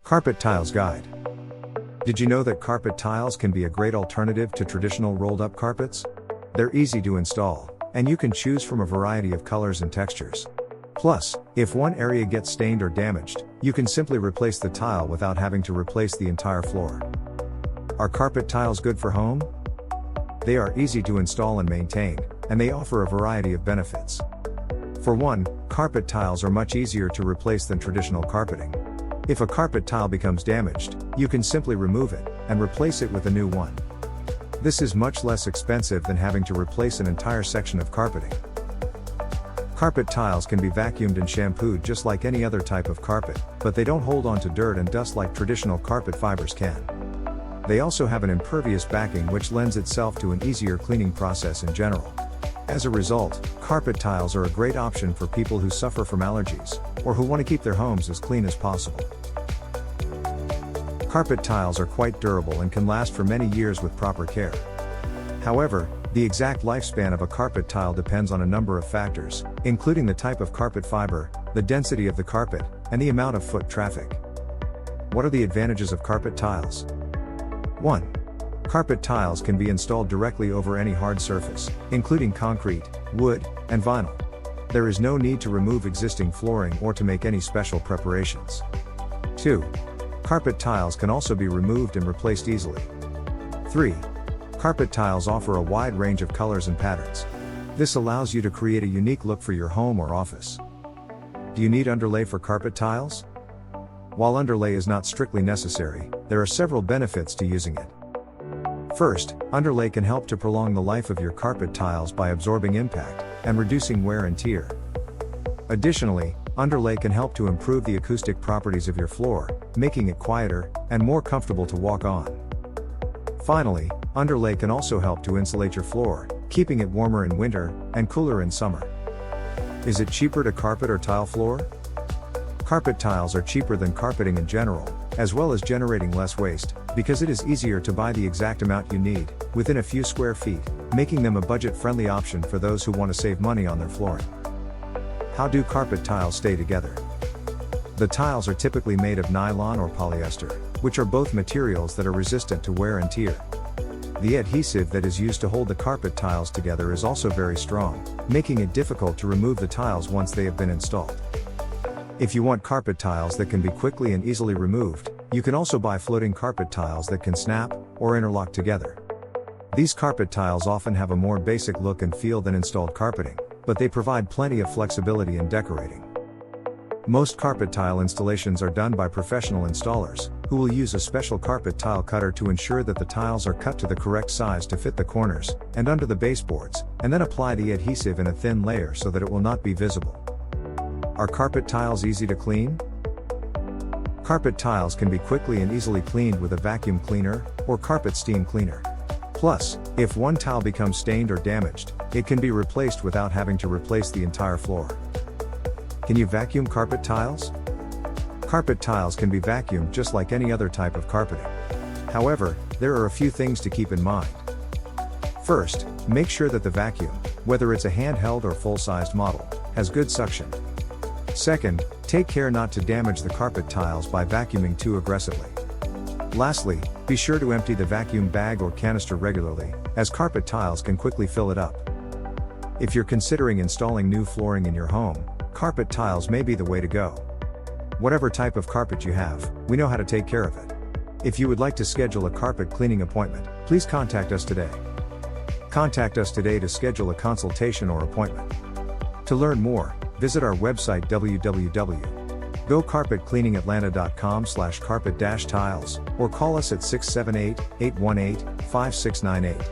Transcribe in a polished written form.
Carpet Tiles Guide. Did you know that carpet tiles can be a great alternative to traditional rolled-up carpets? They're easy to install, and you can choose from a variety of colors and textures. Plus, if one area gets stained or damaged, you can simply replace the tile without having to replace the entire floor. Are carpet tiles good for home? They are easy to install and maintain, and they offer a variety of benefits. For one, carpet tiles are much easier to replace than traditional carpeting. If a carpet tile becomes damaged, you can simply remove it and replace it with a new one. This is much less expensive than having to replace an entire section of carpeting. Carpet tiles can be vacuumed and shampooed just like any other type of carpet, but they don't hold on to dirt and dust like traditional carpet fibers can. They also have an impervious backing which lends itself to an easier cleaning process in general. As a result, carpet tiles are a great option for people who suffer from allergies, or who want to keep their homes as clean as possible. Carpet tiles are quite durable and can last for many years with proper care. However, the exact lifespan of a carpet tile depends on a number of factors, including the type of carpet fiber, the density of the carpet, and the amount of foot traffic. What are the advantages of carpet tiles? 1. Carpet tiles can be installed directly over any hard surface, including concrete, wood, and vinyl. There is no need to remove existing flooring or to make any special preparations. 2. Carpet tiles can also be removed and replaced easily. 3. Carpet tiles offer a wide range of colors and patterns. This allows you to create a unique look for your home or office. Do you need underlay for carpet tiles? While underlay is not strictly necessary, there are several benefits to using it. First, underlay can help to prolong the life of your carpet tiles by absorbing impact and reducing wear and tear. Additionally, underlay can help to improve the acoustic properties of your floor, making it quieter and more comfortable to walk on. Finally, underlay can also help to insulate your floor, keeping it warmer in winter and cooler in summer. Is it cheaper to carpet or tile floor? Carpet tiles are cheaper than carpeting in general, as well as generating less waste, because it is easier to buy the exact amount you need, within a few square feet, making them a budget-friendly option for those who want to save money on their flooring. How do carpet tiles stay together? The tiles are typically made of nylon or polyester, which are both materials that are resistant to wear and tear. The adhesive that is used to hold the carpet tiles together is also very strong, making it difficult to remove the tiles once they have been installed. If you want carpet tiles that can be quickly and easily removed, you can also buy floating carpet tiles that can snap or interlock together. These carpet tiles often have a more basic look and feel than installed carpeting, but they provide plenty of flexibility in decorating. Most carpet tile installations are done by professional installers, who will use a special carpet tile cutter to ensure that the tiles are cut to the correct size to fit the corners and under the baseboards, and then apply the adhesive in a thin layer so that it will not be visible. Are carpet tiles easy to clean? Carpet tiles can be quickly and easily cleaned with a vacuum cleaner or carpet steam cleaner. Plus, if one tile becomes stained or damaged, it can be replaced without having to replace the entire floor. Can you vacuum carpet tiles? Carpet tiles can be vacuumed just like any other type of carpeting. However, there are a few things to keep in mind. First, make sure that the vacuum, whether it's a handheld or full-sized model, has good suction. Second, take care not to damage the carpet tiles by vacuuming too aggressively. Lastly, be sure to empty the vacuum bag or canister regularly, as carpet tiles can quickly fill it up. If you're considering installing new flooring in your home, carpet tiles may be the way to go. Whatever type of carpet you have, we know how to take care of it. If you would like to schedule a carpet cleaning appointment, please contact us today. Contact us today to schedule a consultation or appointment. To learn more, visit our website www.gocarpetcleaningatlanta.com/carpet-tiles, or call us at 678-818-5698.